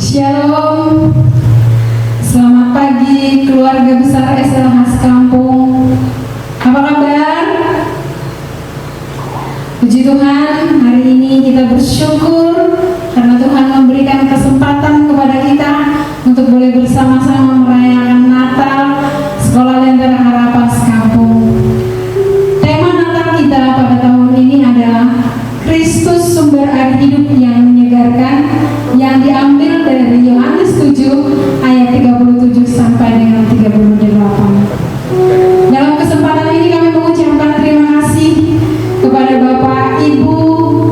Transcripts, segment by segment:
Shalom, selamat pagi keluarga besar SLHAS Kampung. Apa kabar? Puji Tuhan, hari ini kita bersyukur karena Tuhan memberikan kesempatan kepada kita untuk boleh bersama-sama merayakan Natal Sekolah Lentera Harapan Kampung. Tema Natal kita pada tahun ini adalah Kristus sumber air hidup yang menyegarkan, yang diambil dari Yohanes 7 ayat 37 sampai dengan 38. Dalam kesempatan ini kami mengucapkan terima kasih kepada Bapak, Ibu,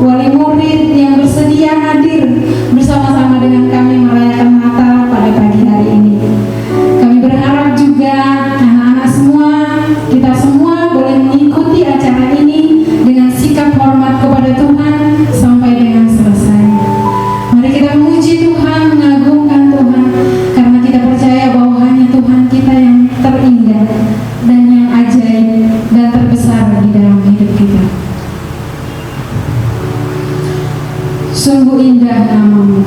wali murid yang bersedia hadir bersama-sama dengan kami merayakan Natal pada pagi hari ini. Kami berharap juga anak-anak semua, kita semua boleh mengikuti acara ini dengan sikap hormat kepada Tuhan sampai dengan selesai. Mari kita memuji Tuhan, mengagungkan Tuhan, karena kita percaya bahwa hanya Tuhan kita yang terindah dan yang ajaib dan terbesar di dalam hidup kita. Sungguh indah namamu.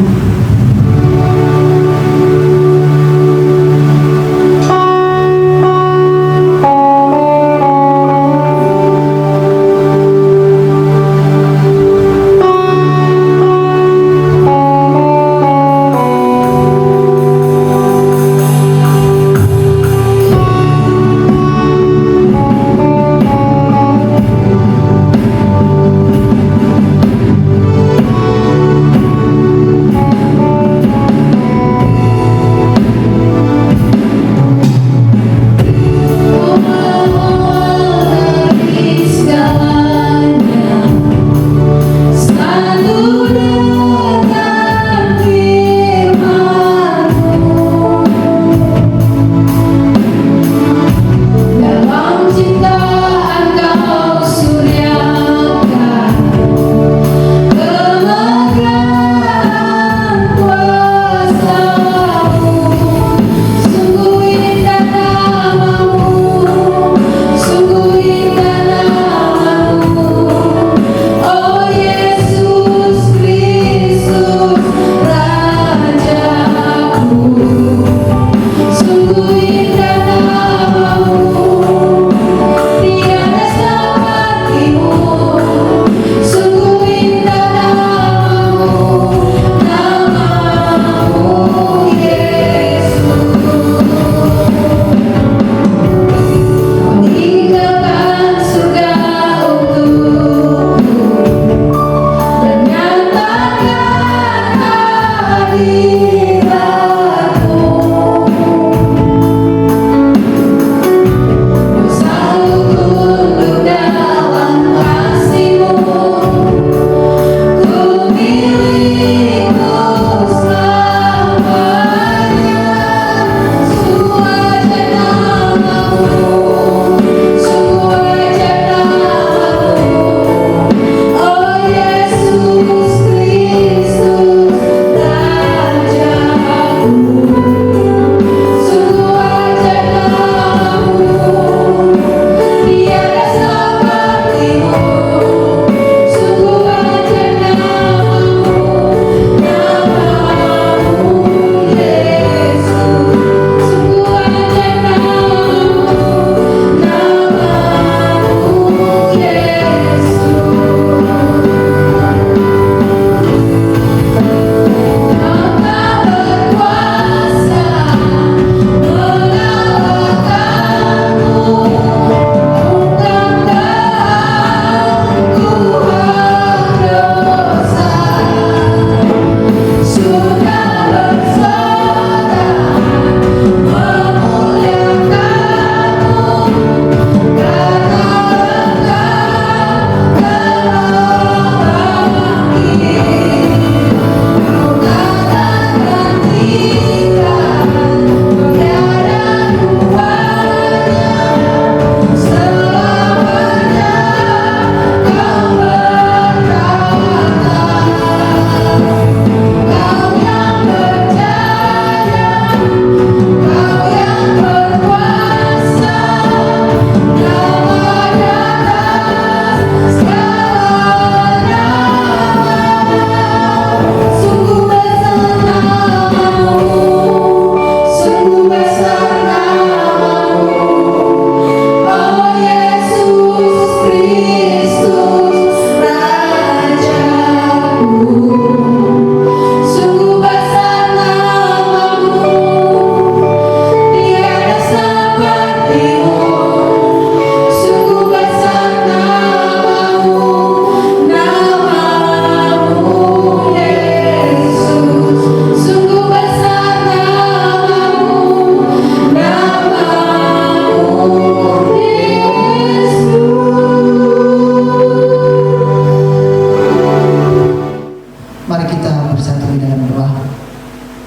Mari kita bersatu di dalam doa.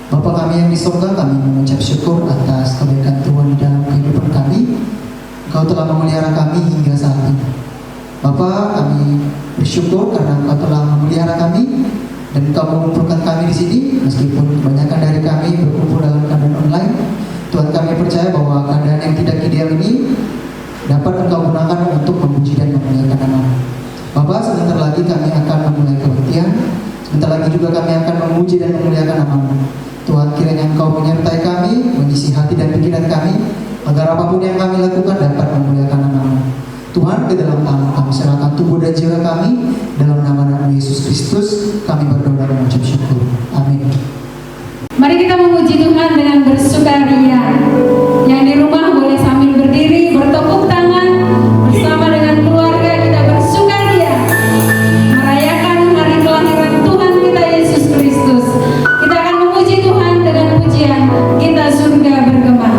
Bapa kami yang di surga, kami mengucap syukur atas kebaikan Tuhan di dalam kehidupan kami. Engkau telah memelihara kami hingga saat ini. Bapa, kami bersyukur karena Engkau telah memelihara kami dan Engkau mengumpulkan kami di sini, meskipun kebanyakan dari kami berkumpul dalam keadaan online. Tuhan, kami percaya bahwa keadaan yang tidak ideal ini dapat Engkau gunakan untuk memuji dan memuliakan nama-Mu. Bapa, sebentar lagi kami akan memulai kebaktian. Sebentar lagi juga kami akan memuji dan memuliakan nama-Mu. Tuhan, kiranya Engkau menyertai kami, mengisi hati dan pikiran kami, agar apapun yang kami lakukan dapat memuliakan nama-Mu. Tuhan, ke dalam tangan kami serahkan tubuh dan jiwa kami, dalam nama Yesus Kristus kami berdoa dan mengucap syukur. Amin. Mari kita memuji Tuhan dengan bersukaria. Yang di rumah boleh sambil berdiri, bertepuk tangan bersama dengan keluarga, kita bersukaria merayakan hari kelahiran Tuhan kita Yesus Kristus. Kita akan memuji Tuhan dengan pujian Kita Surga Bergema.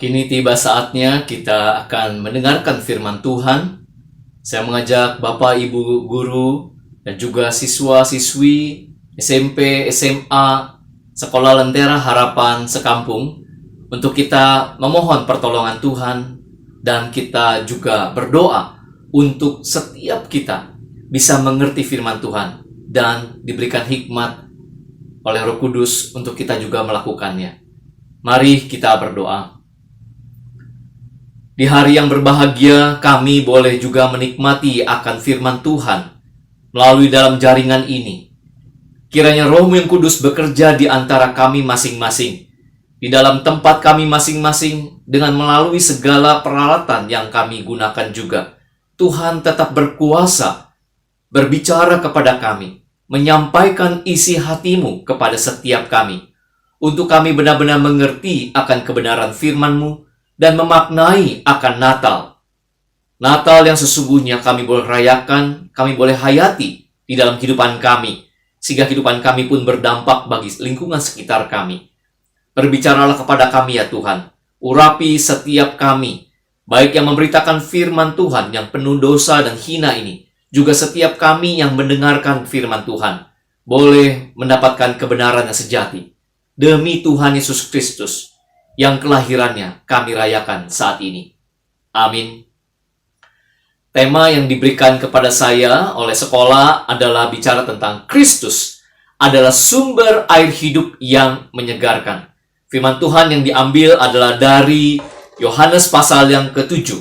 Kini tiba saatnya kita akan mendengarkan firman Tuhan. Saya mengajak Bapak, Ibu, Guru, dan juga siswa-siswi SMP, SMA, Sekolah Lentera Harapan Sekampung untuk kita memohon pertolongan Tuhan, dan kita juga berdoa untuk setiap kita bisa mengerti firman Tuhan dan diberikan hikmat oleh Roh Kudus untuk kita juga melakukannya. Mari kita berdoa. Di hari yang berbahagia, kami boleh juga menikmati akan firman Tuhan melalui dalam jaringan ini. Kiranya Roh-Mu yang Kudus bekerja di antara kami masing-masing, di dalam tempat kami masing-masing, dengan melalui segala peralatan yang kami gunakan juga. Tuhan tetap berkuasa, berbicara kepada kami, menyampaikan isi hati-Mu kepada setiap kami, untuk kami benar-benar mengerti akan kebenaran firman-Mu, dan memaknai akan Natal. Natal yang sesungguhnya kami boleh rayakan, kami boleh hayati di dalam kehidupan kami, sehingga kehidupan kami pun berdampak bagi lingkungan sekitar kami. Berbicaralah kepada kami ya Tuhan, urapi setiap kami, baik yang memberitakan firman Tuhan yang penuh dosa dan hina ini, juga setiap kami yang mendengarkan firman Tuhan, boleh mendapatkan kebenaran yang sejati. Demi Tuhan Yesus Kristus, yang kelahirannya kami rayakan saat ini. Amin. Tema yang diberikan kepada saya oleh sekolah adalah bicara tentang Kristus adalah sumber air hidup yang menyegarkan. Firman Tuhan yang diambil adalah dari Yohanes pasal yang ke-7,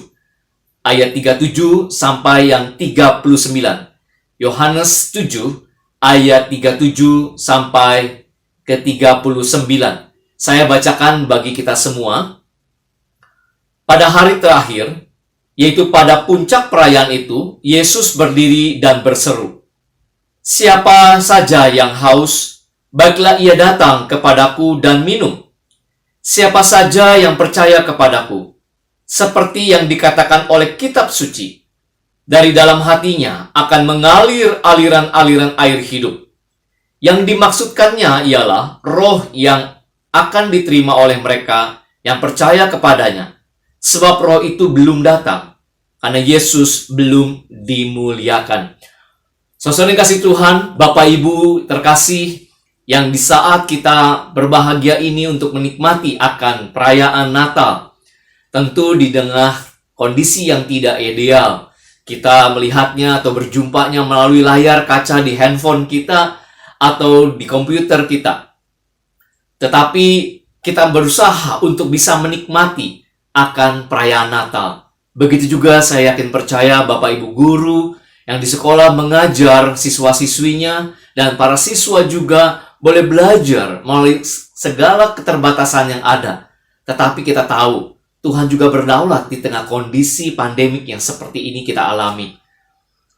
ayat 37 sampai yang 39. Yohanes 7, ayat 37 sampai ke 39. Saya bacakan bagi kita semua. Pada hari terakhir, yaitu pada puncak perayaan itu, Yesus berdiri dan berseru, "Siapa saja yang haus, baiklah ia datang kepadaku dan minum. Siapa saja yang percaya kepadaku, seperti yang dikatakan oleh kitab suci, dari dalam hatinya akan mengalir aliran-aliran air hidup." Yang dimaksudkannya ialah roh yang akan diterima oleh mereka yang percaya kepadanya, sebab roh itu belum datang, karena Yesus belum dimuliakan. Saudara kasih Tuhan, Bapak Ibu terkasih, yang di saat kita berbahagia ini untuk menikmati akan perayaan Natal, tentu di tengah kondisi yang tidak ideal, kita melihatnya atau berjumpanya melalui layar kaca di handphone kita atau di komputer kita. Tetapi kita berusaha untuk bisa menikmati akan perayaan Natal. Begitu juga saya yakin percaya Bapak Ibu guru yang di sekolah mengajar siswa-siswinya, dan para siswa juga boleh belajar melalui segala keterbatasan yang ada. Tetapi kita tahu Tuhan juga berdaulat di tengah kondisi pandemik yang seperti ini kita alami.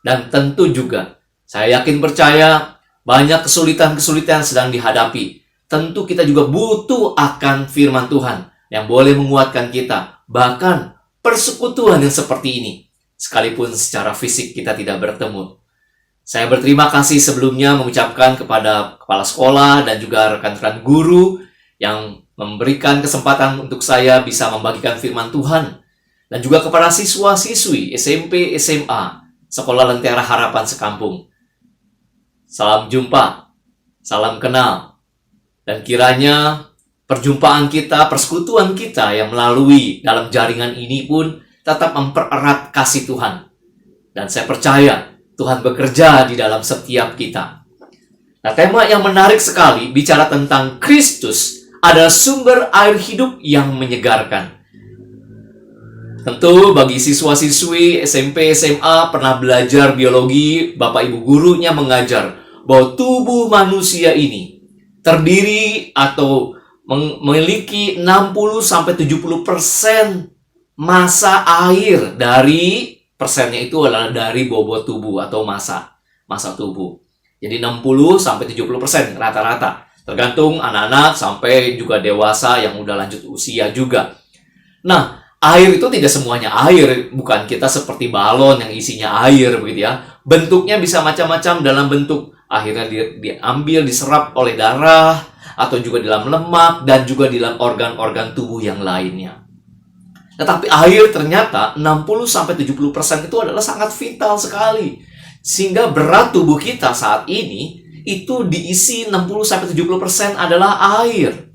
Dan tentu juga saya yakin percaya banyak kesulitan-kesulitan yang sedang dihadapi. Tentu kita juga butuh akan firman Tuhan yang boleh menguatkan kita. Bahkan persekutuan yang seperti ini, sekalipun secara fisik kita tidak bertemu. Saya berterima kasih sebelumnya mengucapkan kepada kepala sekolah dan juga rekan-rekan guru yang memberikan kesempatan untuk saya bisa membagikan firman Tuhan. Dan juga kepada siswa-siswi SMP, SMA, Sekolah Lentera Harapan Sekampung. Salam jumpa, salam kenal. Dan kiranya perjumpaan kita, persekutuan kita yang melalui dalam jaringan ini pun tetap mempererat kasih Tuhan. Dan saya percaya Tuhan bekerja di dalam setiap kita. Nah, tema yang menarik sekali bicara tentang Kristus adalah sumber air hidup yang menyegarkan. Tentu bagi siswa-siswi SMP, SMA pernah belajar biologi, Bapak Ibu gurunya mengajar bahwa tubuh manusia ini terdiri atau memiliki 60-70% massa air. Dari persennya itu adalah dari bobot tubuh atau massa tubuh. Jadi 60-70% rata-rata. Tergantung anak-anak sampai juga dewasa yang udah lanjut usia juga. Nah, air itu tidak semuanya air. Bukan kita seperti balon yang isinya air begitu ya. Bentuknya bisa macam-macam, dalam bentuk akhirnya diambil, diserap oleh darah, atau juga dalam lemak, dan juga di dalam organ-organ tubuh yang lainnya. Tetapi air ternyata 60-70% itu adalah sangat vital sekali. Sehingga berat tubuh kita saat ini itu diisi 60-70% adalah air.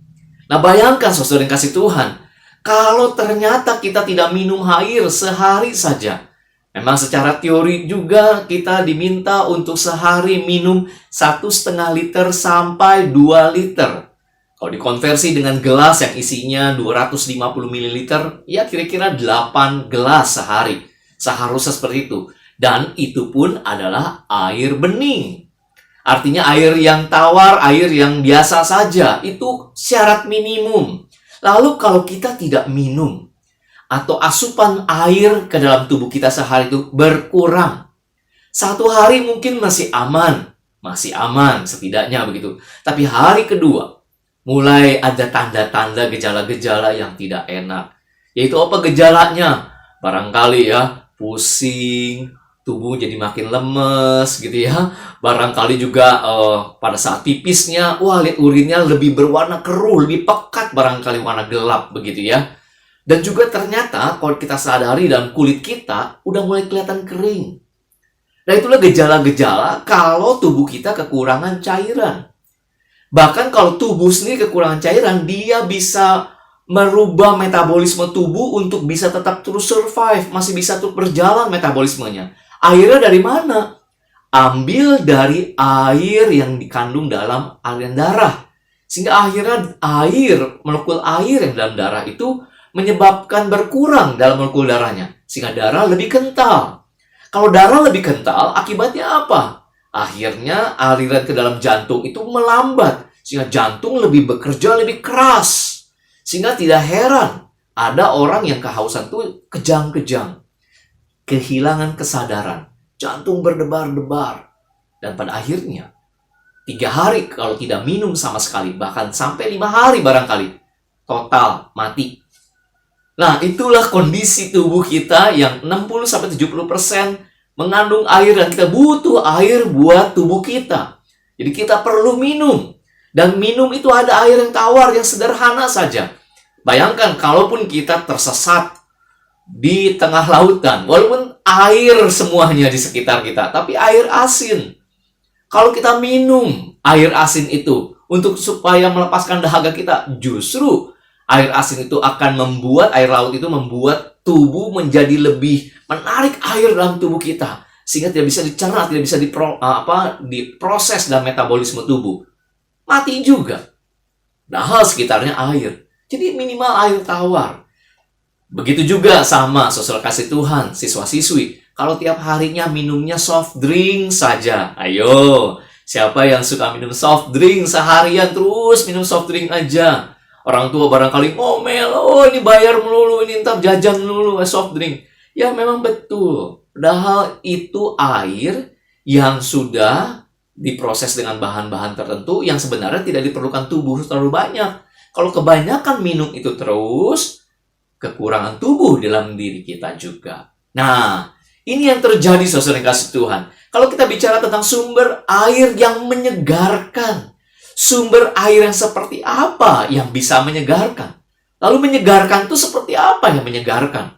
Nah, bayangkan saudara yang kasih Tuhan, kalau ternyata kita tidak minum air sehari saja. Memang secara teori juga kita diminta untuk sehari minum 1,5 liter sampai 2 liter. Kalau dikonversi dengan gelas yang isinya 250 ml, ya kira-kira 8 gelas sehari. Seharusnya seperti itu. Dan itu pun adalah air bening. Artinya air yang tawar, air yang biasa saja. Itu syarat minimum. Lalu kalau kita tidak minum, atau asupan air ke dalam tubuh kita sehari itu berkurang, 1 hari mungkin masih aman setidaknya begitu. Tapi hari kedua, mulai ada tanda-tanda gejala-gejala yang tidak enak. Yaitu apa gejalanya? Barangkali ya, pusing, tubuh jadi makin lemes gitu ya. Barangkali juga pada saat pipisnya, lihat urinnya lebih berwarna keruh, lebih pekat, barangkali warna gelap begitu ya. Dan juga ternyata kalau kita sadari dalam kulit kita udah mulai kelihatan kering. Nah, itulah gejala-gejala kalau tubuh kita kekurangan cairan. Bahkan kalau tubuh sendiri kekurangan cairan, dia bisa merubah metabolisme tubuh untuk bisa tetap terus survive, masih bisa terus berjalan metabolismenya. Airnya dari mana? Ambil dari air yang dikandung dalam aliran darah. Sehingga akhirnya molekul air yang dalam darah itu menyebabkan berkurang dalam molekul darahnya. Sehingga darah lebih kental. Kalau darah lebih kental, akibatnya apa? Akhirnya aliran ke dalam jantung itu melambat. Sehingga jantung lebih bekerja lebih keras. Sehingga tidak heran ada orang yang kehausan itu kejang-kejang. Kehilangan kesadaran. Jantung berdebar-debar. Dan pada akhirnya, 3 hari kalau tidak minum sama sekali, bahkan sampai 5 hari barangkali, total mati. Nah, itulah kondisi tubuh kita yang 60-70% mengandung air dan kita butuh air buat tubuh kita. Jadi kita perlu minum. Dan minum itu ada air yang tawar, yang sederhana saja. Bayangkan kalaupun kita tersesat di tengah lautan, walaupun air semuanya di sekitar kita, tapi air asin. Kalau kita minum air asin itu untuk supaya melepaskan dahaga kita, justru air asin itu akan membuat, air laut itu membuat tubuh menjadi lebih menarik air dalam tubuh kita. Sehingga tidak bisa dicerna, tidak bisa diproses dalam metabolisme tubuh. Mati juga. Padahal sekitarnya air. Jadi minimal air tawar. Begitu juga sama saudara kasih Tuhan, siswa-siswi. Kalau tiap harinya minumnya soft drink saja. Ayo, siapa yang suka minum soft drink seharian terus minum soft drink aja? Orang tua barangkali ngomel, ini bayar melulu, ini entar jajan melulu, soft drink. Ya memang betul. Padahal itu air yang sudah diproses dengan bahan-bahan tertentu yang sebenarnya tidak diperlukan tubuh terlalu banyak. Kalau kebanyakan minum itu terus, kekurangan tubuh dalam diri kita juga. Nah, ini yang terjadi saudara yang kasih Tuhan. Kalau kita bicara tentang sumber air yang menyegarkan, sumber air yang seperti apa yang bisa menyegarkan? Lalu menyegarkan itu seperti apa yang menyegarkan?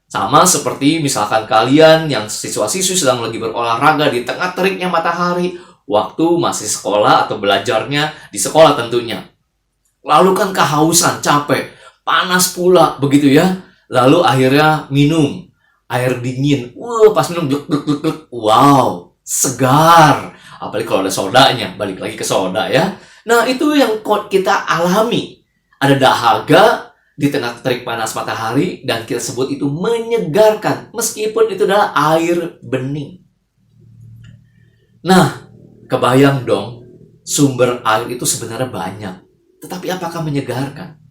Sama seperti misalkan kalian yang siswa-siswi sedang lagi berolahraga di tengah teriknya matahari, waktu masih sekolah atau belajarnya di sekolah tentunya. Lalu kan kehausan, capek, panas pula begitu ya. Lalu akhirnya minum air dingin. Pas minum gluk. Wow, segar. Apalagi kalau ada sodanya, balik lagi ke soda ya. Nah, itu yang kita alami. Ada dahaga di tengah terik panas matahari dan kita sebut itu menyegarkan meskipun itu adalah air bening. Nah, kebayang dong, sumber air itu sebenarnya banyak. Tetapi apakah menyegarkan?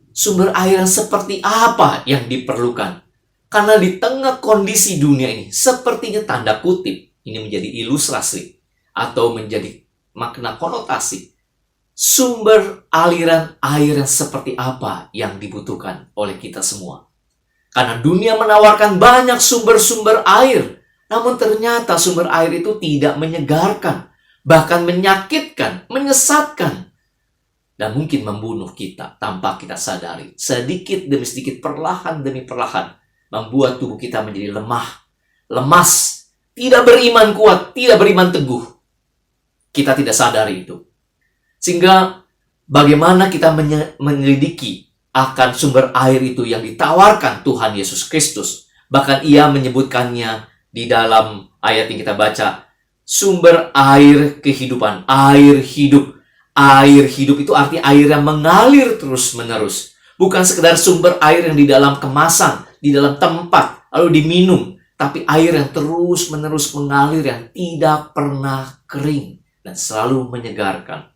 Sumber air seperti apa yang diperlukan? Karena di tengah kondisi dunia ini, sepertinya tanda kutip, ini menjadi ilustrasi atau menjadi makna konotasi. Sumber aliran air yang seperti apa yang dibutuhkan oleh kita semua? Karena dunia menawarkan banyak sumber-sumber air, namun ternyata sumber air itu tidak menyegarkan, bahkan menyakitkan, menyesatkan. dan mungkin membunuh kita tanpa kita sadari. Sedikit demi sedikit, perlahan demi perlahan, membuat tubuh kita menjadi lemah, lemas, tidak beriman kuat, tidak beriman teguh. Kita tidak sadari itu. Sehingga bagaimana kita menyelidiki akan sumber air itu yang ditawarkan Tuhan Yesus Kristus. Bahkan ia menyebutkannya di dalam ayat yang kita baca, sumber air kehidupan, air hidup. Air hidup itu artinya air yang mengalir terus-menerus. Bukan sekedar sumber air yang di dalam kemasan, di dalam tempat, lalu diminum. Tapi air yang terus-menerus mengalir, yang tidak pernah kering dan selalu menyegarkan.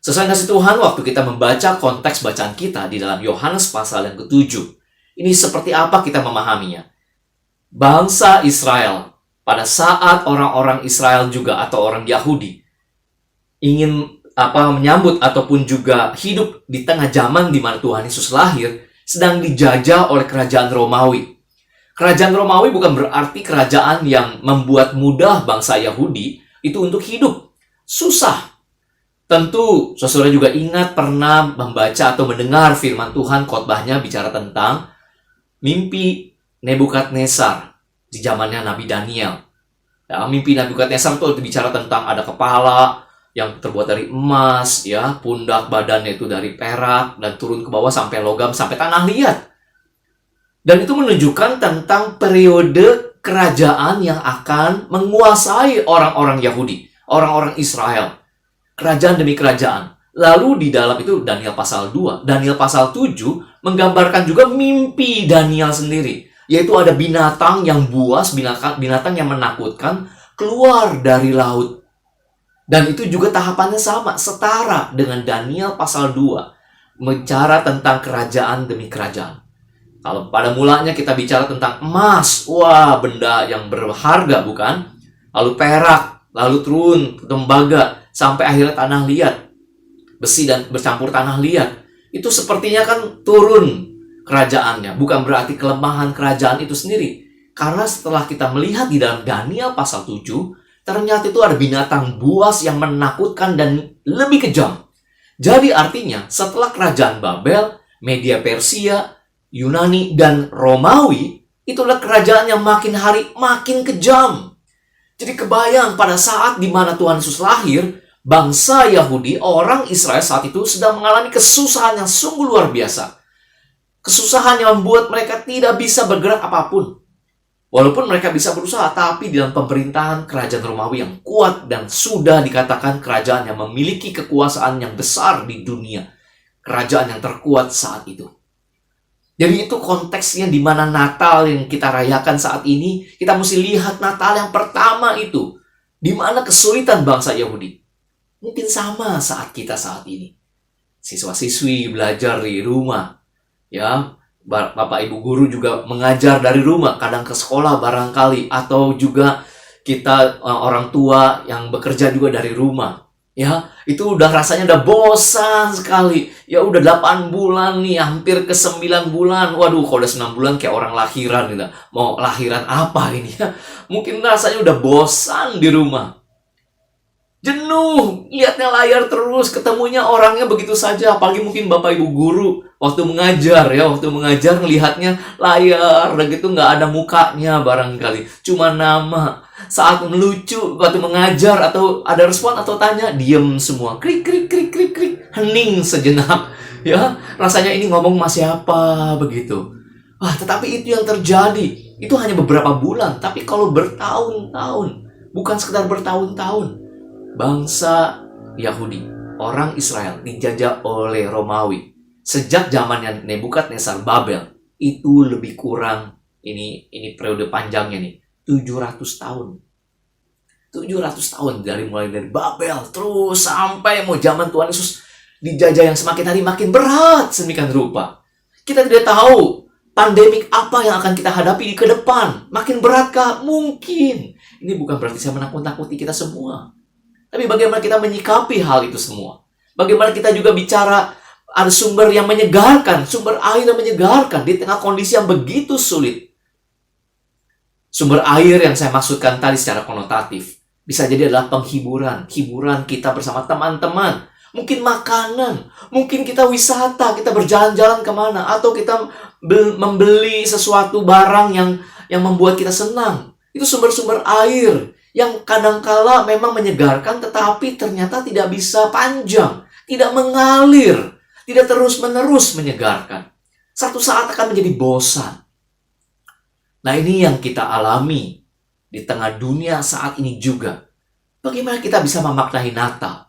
Sesuai kasih Tuhan, waktu kita membaca konteks bacaan kita di dalam Yohanes pasal yang ke-7, ini seperti apa kita memahaminya? Bangsa Israel, pada saat orang-orang Israel juga atau orang Yahudi ingin menyambut ataupun juga hidup di tengah zaman di mana Tuhan Yesus lahir, sedang dijajah oleh kerajaan Romawi. Kerajaan Romawi bukan berarti kerajaan yang membuat mudah bangsa Yahudi itu untuk hidup. Susah. Tentu, saudara juga ingat pernah membaca atau mendengar firman Tuhan, khotbahnya bicara tentang mimpi Nebukadnezar di zamannya Nabi Daniel. Ya, mimpi Nebukadnezar itu bicara tentang ada kepala yang terbuat dari emas, ya, pundak badannya itu dari perak, dan turun ke bawah sampai logam, sampai tanah liat. Dan itu menunjukkan tentang periode kerajaan yang akan menguasai orang-orang Yahudi, orang-orang Israel. Kerajaan demi kerajaan. Lalu di dalam itu Daniel pasal 2, Daniel pasal 7 menggambarkan juga mimpi Daniel sendiri. Yaitu ada binatang yang buas, binatang yang menakutkan, keluar dari laut. Dan itu juga tahapannya sama, setara dengan Daniel pasal 2. Bicara tentang kerajaan demi kerajaan. Kalau pada mulanya kita bicara tentang emas, wah, benda yang berharga, bukan? Lalu perak, lalu turun ke tembaga, sampai akhirnya tanah liat. Besi dan bercampur tanah liat. Itu sepertinya kan turun kerajaannya. Bukan berarti kelemahan kerajaan itu sendiri. Karena setelah kita melihat di dalam Daniel pasal 7, ternyata itu ada binatang buas yang menakutkan dan lebih kejam. Jadi artinya setelah kerajaan Babel, Media Persia, Yunani, dan Romawi, itulah kerajaan yang makin hari makin kejam. Jadi kebayang pada saat di mana Tuhan Yesus lahir, bangsa Yahudi, orang Israel saat itu sedang mengalami kesusahan yang sungguh luar biasa. Kesusahan yang membuat mereka tidak bisa bergerak apapun. Walaupun mereka bisa berusaha, tapi dalam pemerintahan kerajaan Romawi yang kuat dan sudah dikatakan kerajaan yang memiliki kekuasaan yang besar di dunia. Kerajaan yang terkuat saat itu. Jadi itu konteksnya di mana Natal yang kita rayakan saat ini, kita mesti lihat Natal yang pertama itu. Di mana kesulitan bangsa Yahudi. Mungkin sama saat kita saat ini. Siswa-siswi belajar di rumah. Ya, Bapak Ibu guru juga mengajar dari rumah, kadang ke sekolah barangkali, atau juga kita orang tua yang bekerja juga dari rumah. Ya, itu udah rasanya udah bosan sekali. Ya udah 8 bulan nih, hampir ke 9 bulan. Waduh, kalau udah 9 bulan kayak orang lahiran gitu. Mau lahiran apa ini ya? Mungkin rasanya udah bosan di rumah. Jenuh, lihatnya layar terus, ketemunya orangnya begitu saja. Apalagi mungkin Bapak Ibu guru waktu mengajar ya, waktu mengajar ngelihatnya layar, dan gitu nggak ada mukanya barangkali, cuma nama. Saat melucu waktu mengajar atau ada respon atau tanya, diem semua, krik krik krik krik krik, hening sejenak. Ya, rasanya ini ngomong sama siapa begitu. Wah, tetapi itu yang terjadi. Itu hanya beberapa bulan, tapi kalau bertahun-tahun, bukan sekedar bertahun-tahun. Bangsa Yahudi, orang Israel dijajah oleh Romawi sejak zamannya Nebukadnezar Babel. Itu lebih kurang, ini periode panjangnya nih, 700 tahun. 700 tahun mulai dari Babel terus sampai mau zaman Tuhan Yesus dijajah yang semakin hari makin berat sedemikian rupa. Kita tidak tahu pandemik apa yang akan kita hadapi di ke depan. Makin beratkah? Mungkin. Ini bukan berarti saya menakut-nakuti kita semua. Tapi bagaimana kita menyikapi hal itu semua? Bagaimana kita juga bicara ada sumber yang menyegarkan, sumber air yang menyegarkan di tengah kondisi yang begitu sulit. Sumber air yang saya maksudkan tadi secara konotatif bisa jadi adalah penghiburan, hiburan kita bersama teman-teman. mungkin makanan, mungkin kita wisata, kita berjalan-jalan kemana, atau kita membeli sesuatu barang yang membuat kita senang. Itu sumber-sumber air yang kadangkala memang menyegarkan, tetapi ternyata tidak bisa panjang, tidak mengalir, tidak terus-menerus menyegarkan. Satu saat akan menjadi bosan. Nah, ini yang kita alami di tengah dunia saat ini juga. Bagaimana kita bisa memaknai Natal?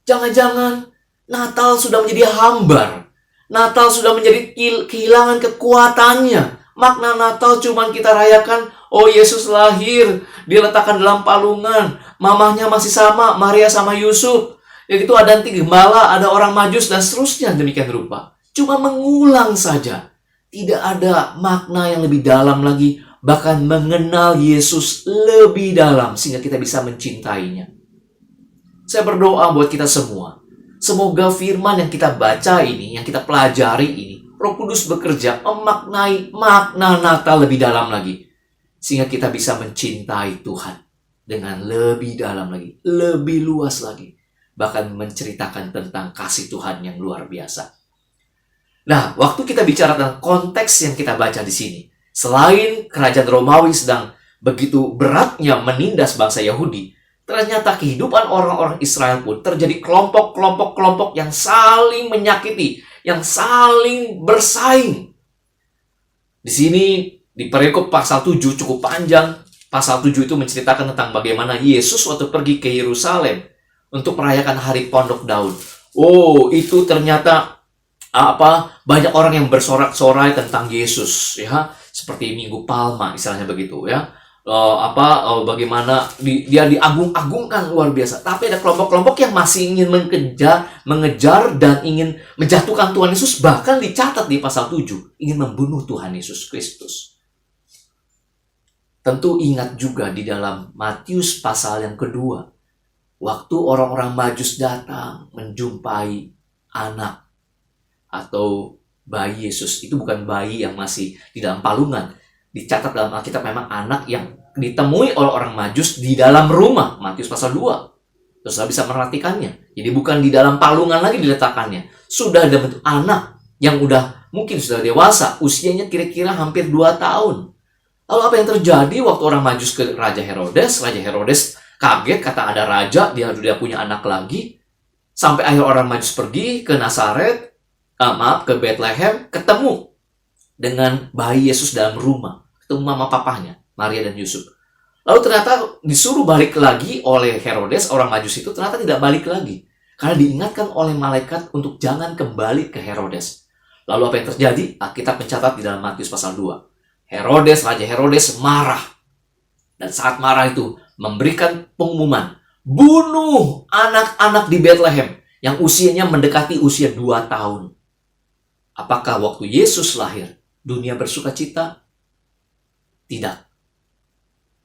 Jangan-jangan Natal sudah menjadi hambar. Natal sudah menjadi kehilangan kekuatannya. Makna Natal cuma kita rayakan, oh Yesus lahir, diletakkan dalam palungan, mamahnya masih sama, Maria sama Yusuf. Yaitu ada nanti gembala, ada orang Majus, dan seterusnya demikian rupa. Cuma mengulang saja. Tidak ada makna yang lebih dalam lagi, bahkan mengenal Yesus lebih dalam, sehingga kita bisa mencintainya. Saya berdoa buat kita semua. Semoga firman yang kita baca ini, yang kita pelajari ini, Roh Kudus bekerja memaknai makna Natal lebih dalam lagi. Sehingga kita bisa mencintai Tuhan dengan lebih dalam lagi, lebih luas lagi. Bahkan menceritakan tentang kasih Tuhan yang luar biasa. Nah, waktu kita bicara tentang konteks yang kita baca di sini, selain kerajaan Romawi sedang begitu beratnya menindas bangsa Yahudi, ternyata kehidupan orang-orang Israel pun terjadi kelompok-kelompok yang saling menyakiti, yang saling bersaing. Di sini, di perikop pasal 7 cukup panjang. Pasal 7 itu menceritakan tentang bagaimana Yesus waktu pergi ke Yerusalem untuk merayakan hari Pondok Daud. Oh, itu ternyata banyak orang yang bersorak-sorai tentang Yesus, ya, seperti Minggu Palma, istilahnya begitu, ya. Bagaimana dia diagung-agungkan luar biasa. Tapi ada kelompok-kelompok yang masih ingin mengejar dan ingin menjatuhkan Tuhan Yesus. Bahkan dicatat di pasal 7, ingin membunuh Tuhan Yesus Kristus. Tentu ingat juga di dalam Matius pasal yang kedua, waktu orang-orang Majus datang menjumpai anak atau bayi Yesus. Itu bukan bayi yang masih di dalam palungan. Dicatat dalam Alkitab memang anak yang ditemui oleh orang Majus di dalam rumah. Matius pasal 2. Terus bisa merhatikannya. Jadi bukan di dalam palungan lagi diletakkannya. Sudah ada bentuk anak yang mungkin sudah dewasa. Usianya kira-kira hampir 2 tahun. Lalu apa yang terjadi waktu orang Majus ke Raja Herodes? Raja Herodes kaget, kata ada raja, dia punya anak lagi. Sampai akhir orang Majus pergi ke Nazaret, ke Bethlehem, ketemu dengan bayi Yesus dalam rumah. Ketemu mama papahnya, Maria dan Yusuf. Lalu ternyata disuruh balik lagi oleh Herodes, orang Majus itu ternyata tidak balik lagi. Karena diingatkan oleh malaikat untuk jangan kembali ke Herodes. Lalu apa yang terjadi? Alkitab mencatat di dalam Matius pasal 2. Raja Herodes marah. Dan saat marah itu memberikan pengumuman, bunuh anak-anak di Bethlehem yang usianya mendekati usia 2 tahun. Apakah waktu Yesus lahir, dunia bersuka cita? Tidak.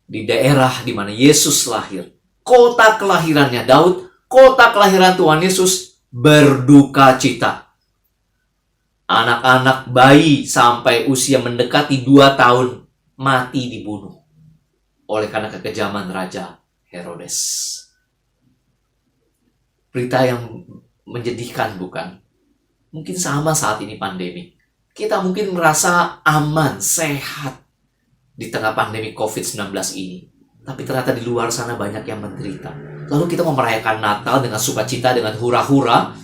Di daerah di mana Yesus lahir, kota kelahirannya Daud, kota kelahiran Tuhan Yesus, berduka cita. Anak-anak bayi sampai usia mendekati 2 tahun mati dibunuh oleh karena kekejaman Raja Herodes. Berita yang menyedihkan, bukan? Mungkin sama saat ini pandemi. Kita mungkin merasa aman, sehat di tengah pandemi COVID-19 ini. Tapi ternyata di luar sana banyak yang menderita. Lalu kita mau merayakan Natal dengan sukacita, dengan hura-hura,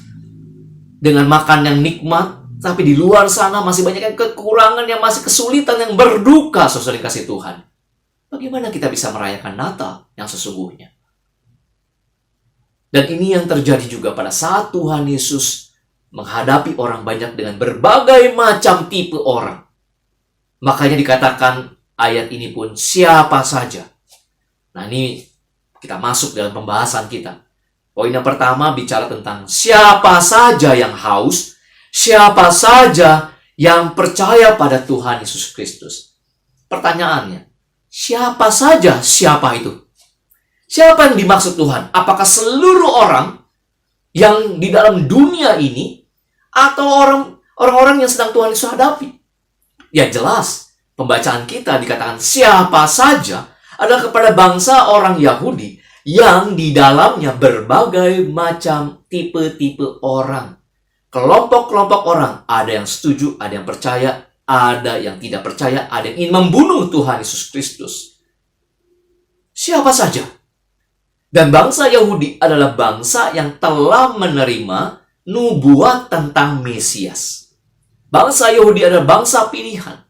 dengan makan yang nikmat. Tapi di luar sana masih banyak yang kekurangan, yang masih kesulitan, yang berduka, saudara kasih Tuhan. Bagaimana kita bisa merayakan Natal yang sesungguhnya? Dan ini yang terjadi juga pada saat Tuhan Yesus menghadapi orang banyak dengan berbagai macam tipe orang. Makanya dikatakan ayat ini pun siapa saja. Nah, ini kita masuk dalam pembahasan kita. Poin yang pertama bicara tentang siapa saja yang haus, siapa saja yang percaya pada Tuhan Yesus Kristus. Pertanyaannya, siapa saja siapa itu? Siapa yang dimaksud Tuhan? Apakah seluruh orang yang di dalam dunia ini atau orang-orang yang sedang Tuhan Yesus hadapi? Ya jelas, pembacaan kita dikatakan siapa saja adalah kepada bangsa orang Yahudi yang di dalamnya berbagai macam tipe-tipe orang, kelompok-kelompok orang. Ada yang setuju, ada yang percaya, ada yang tidak percaya, ada yang ingin membunuh Tuhan Yesus Kristus. Siapa saja. Dan bangsa Yahudi adalah bangsa yang telah menerima nubuat tentang Mesias. Bangsa Yahudi adalah bangsa pilihan.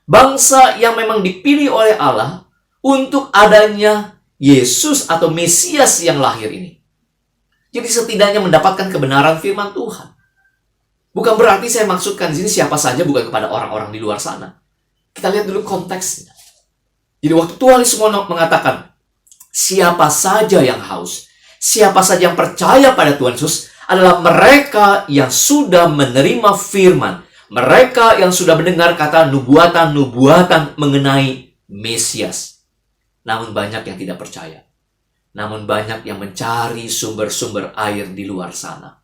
Bangsa yang memang dipilih oleh Allah untuk adanya Yesus atau Mesias yang lahir ini. Jadi setidaknya mendapatkan kebenaran firman Tuhan. Bukan berarti saya maksudkan di sini siapa saja, bukan kepada orang-orang di luar sana. Kita lihat dulu konteksnya. Jadi waktu Tuhan Yesus mengatakan, siapa saja yang haus, siapa saja yang percaya pada Tuhan Yesus adalah mereka yang sudah menerima firman. Mereka yang sudah mendengar kata nubuatan-nubuatan mengenai Mesias. Namun banyak yang tidak percaya. Namun banyak yang mencari sumber-sumber air di luar sana.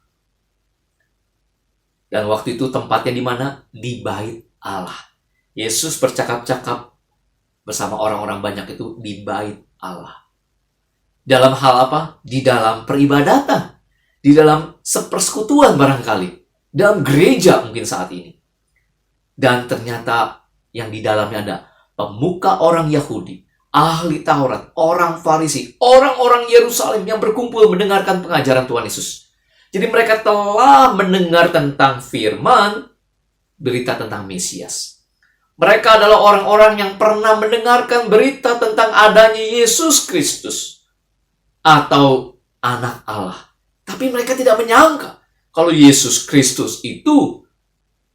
Dan waktu itu tempatnya di mana? Di bait Allah. Yesus bercakap-cakap bersama orang-orang banyak itu di bait Allah. Dalam hal apa? Di dalam peribadatan. Di dalam sepersekutuan barangkali. Dalam gereja mungkin saat ini. Dan ternyata yang di dalamnya ada pemuka orang Yahudi, ahli Taurat, orang Farisi, orang-orang Yerusalem yang berkumpul mendengarkan pengajaran Tuhan Yesus. Jadi mereka telah mendengar tentang firman, berita tentang Mesias. Mereka adalah orang-orang yang pernah mendengarkan berita tentang adanya Yesus Kristus atau anak Allah. Tapi mereka tidak menyangka kalau Yesus Kristus itu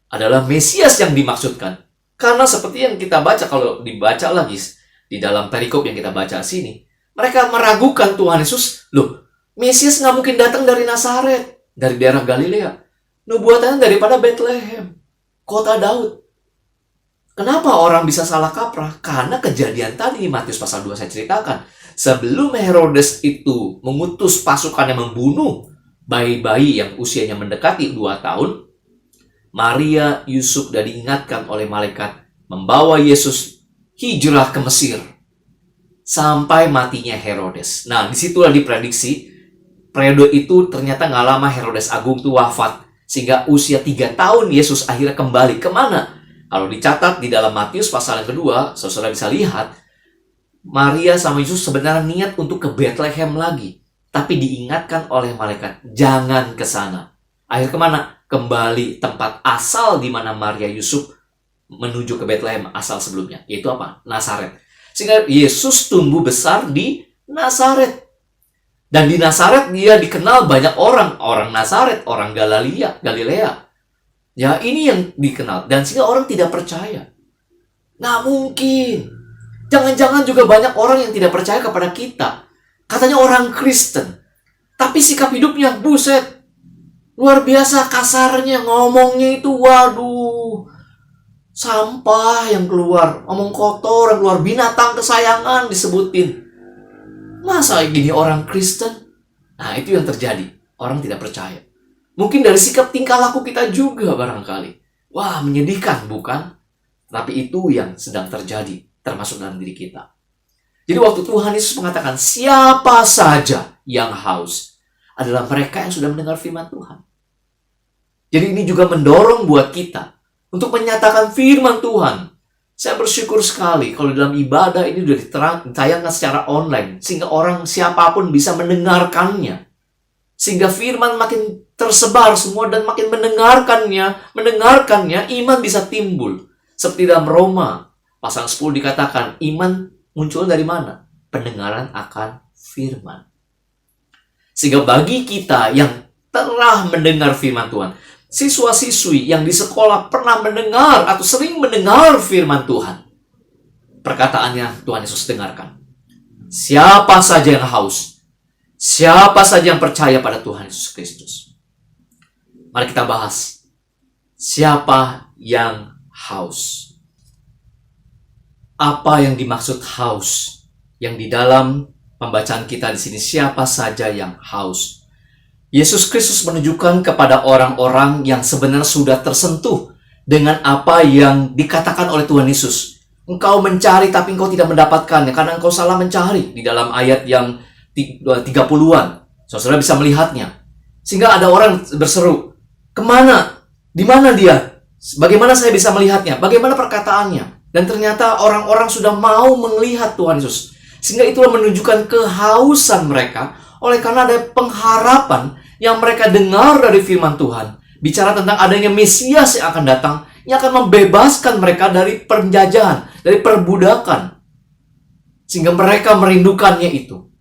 adalah Mesias yang dimaksudkan. Karena seperti yang kita baca, kalau dibaca lagi di dalam perikop yang kita baca sini, mereka meragukan Tuhan Yesus. Loh, Mesias nggak mungkin datang dari Nazaret, dari daerah Galilea. Nubuatannya daripada Bethlehem, kota Daud. Kenapa orang bisa salah kaprah? Karena kejadian tadi Matius pasal 2 saya ceritakan. Sebelum Herodes itu mengutus pasukan yang membunuh bayi-bayi yang usianya mendekati 2 tahun, Maria, Yusuf sudah diingatkan oleh malaikat membawa Yesus hijrah ke Mesir sampai matinya Herodes. Nah, disitulah diprediksi periode itu ternyata nggak lama Herodes Agung itu wafat, sehingga usia 3 tahun Yesus akhirnya kembali kemana? Kalau dicatat di dalam Matius pasal yang kedua, saudara bisa lihat Maria sama Yesus sebenarnya niat untuk ke Bethlehem lagi, tapi diingatkan oleh malaikat jangan ke sana. Akhir kemana? Kembali tempat asal di mana Maria Yusuf menuju ke Bethlehem asal sebelumnya, yaitu apa? Nazaret. Sehingga Yesus tumbuh besar di Nazaret. Dan di Nazaret dia dikenal banyak orang Nazaret, orang Galilea. Ya, ini yang dikenal. Dan sehingga orang tidak percaya. Nggak mungkin. Jangan-jangan juga banyak orang yang tidak percaya kepada kita. Katanya orang Kristen. Tapi sikap hidupnya, buset. Luar biasa kasarnya, ngomongnya itu, waduh. Sampah yang keluar, ngomong kotor yang keluar, binatang kesayangan disebutin. Masa gini orang Kristen? Nah, itu yang terjadi. Orang tidak percaya. Mungkin dari sikap tingkah laku kita juga barangkali. Wah, menyedihkan, bukan? Tapi itu yang sedang terjadi, termasuk dalam diri kita. Jadi waktu Tuhan Yesus mengatakan, siapa saja yang haus adalah mereka yang sudah mendengar firman Tuhan. Jadi ini juga mendorong buat kita untuk menyatakan firman Tuhan. Saya bersyukur sekali kalau dalam ibadah ini sudah ditayangkan secara online, sehingga orang siapapun bisa mendengarkannya. Sehingga firman makin tersebar semua dan makin mendengarkannya, iman bisa timbul. Seperti dalam Roma pasal 10 dikatakan, iman muncul dari mana? Pendengaran akan firman. Sehingga bagi kita yang telah mendengar firman Tuhan, siswa-siswi yang di sekolah pernah mendengar atau sering mendengar firman Tuhan, perkataannya Tuhan Yesus dengarkan. Siapa saja yang haus, siapa saja yang percaya pada Tuhan Yesus Kristus. Mari kita bahas. Siapa yang haus? Apa yang dimaksud haus? Yang di dalam pembacaan kita di sini, siapa saja yang haus? Yesus Kristus menunjukkan kepada orang-orang yang sebenarnya sudah tersentuh dengan apa yang dikatakan oleh Tuhan Yesus. Engkau mencari tapi engkau tidak mendapatkannya karena engkau salah mencari. Di dalam ayat yang 30-an, saudara bisa melihatnya. Sehingga ada orang berseru, kemana? Di mana dia? Bagaimana saya bisa melihatnya? Bagaimana perkataannya? Dan ternyata orang-orang sudah mau melihat Tuhan Yesus. Sehingga itulah menunjukkan kehausan mereka oleh karena ada pengharapan yang mereka dengar dari firman Tuhan. Bicara tentang adanya Mesias yang akan datang, yang akan membebaskan mereka dari penjajahan, dari perbudakan. Sehingga mereka merindukannya itu.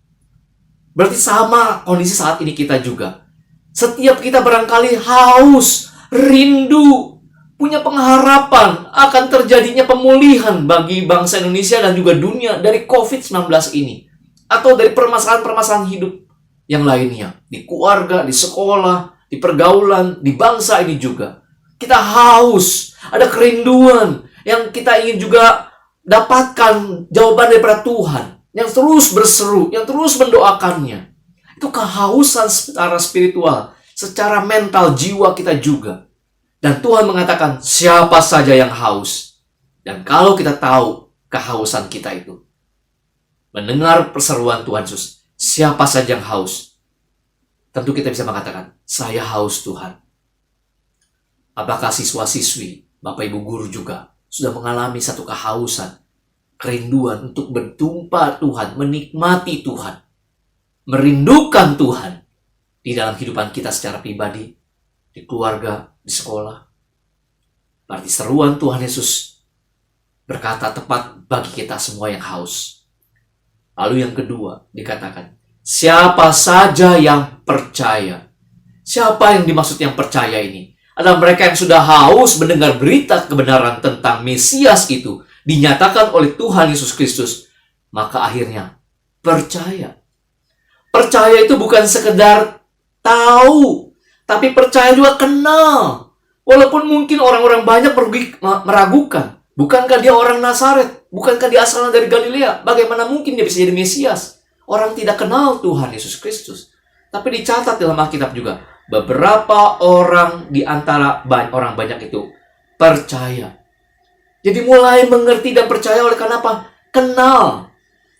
Berarti sama kondisi saat ini kita juga. Setiap kita barangkali haus, rindu, punya pengharapan akan terjadinya pemulihan bagi bangsa Indonesia dan juga dunia dari COVID-19 ini. Atau dari permasalahan-permasalahan hidup yang lainnya. Di keluarga, di sekolah, di pergaulan, di bangsa ini juga. Kita haus, ada kerinduan yang kita ingin juga dapatkan jawaban daripada Tuhan. Yang terus berseru, yang terus mendoakannya. Itu kehausan secara spiritual, secara mental jiwa kita juga. Dan Tuhan mengatakan, siapa saja yang haus. Dan kalau kita tahu kehausan kita itu, mendengar perseruan Tuhan Yesus, siapa saja yang haus, tentu kita bisa mengatakan, saya haus Tuhan. Apakah siswa-siswi, Bapak Ibu guru juga, sudah mengalami satu kehausan, kerinduan untuk berjumpa Tuhan, menikmati Tuhan, merindukan Tuhan di dalam kehidupan kita secara pribadi, di keluarga, di sekolah. Berarti seruan Tuhan Yesus berkata tepat bagi kita semua yang haus. Lalu yang kedua dikatakan, siapa saja yang percaya. Siapa yang dimaksud yang percaya ini? Adalah mereka yang sudah haus mendengar berita kebenaran tentang Mesias itu dinyatakan oleh Tuhan Yesus Kristus. Maka akhirnya percaya. Percaya itu bukan sekedar tahu, tapi percaya juga kenal. Walaupun mungkin orang-orang banyak meragukan. Bukankah dia orang Nazaret? Bukankah dia asalnya dari Galilea? Bagaimana mungkin dia bisa jadi Mesias? Orang tidak kenal Tuhan Yesus Kristus. Tapi dicatat dalam Alkitab juga, beberapa orang di antara orang banyak itu percaya. Jadi mulai mengerti dan percaya oleh karena apa? Kenal.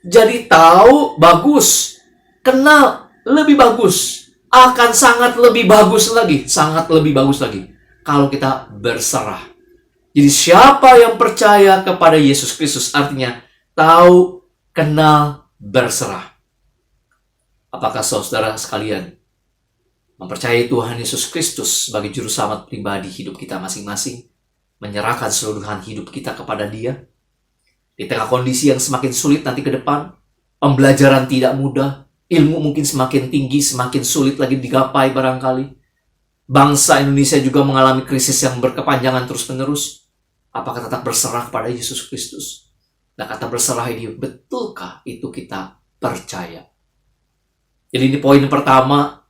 Jadi tahu, bagus. Kenal, lebih bagus. Akan sangat lebih bagus lagi. Sangat lebih bagus lagi. Kalau kita berserah. Jadi siapa yang percaya kepada Yesus Kristus artinya tahu, kenal, berserah. Apakah saudara sekalian mempercayai Tuhan Yesus Kristus sebagai juru selamat pribadi hidup kita masing-masing? Menyerahkan seluruhan hidup kita kepada Dia? Di tengah kondisi yang semakin sulit nanti ke depan, pembelajaran tidak mudah, ilmu mungkin semakin tinggi, semakin sulit lagi digapai barangkali. Bangsa Indonesia juga mengalami krisis yang berkepanjangan terus-menerus. Apakah tetap berserah kepada Yesus Kristus? Nah, kata berserah ini, betulkah itu kita percaya? Jadi ini poin pertama,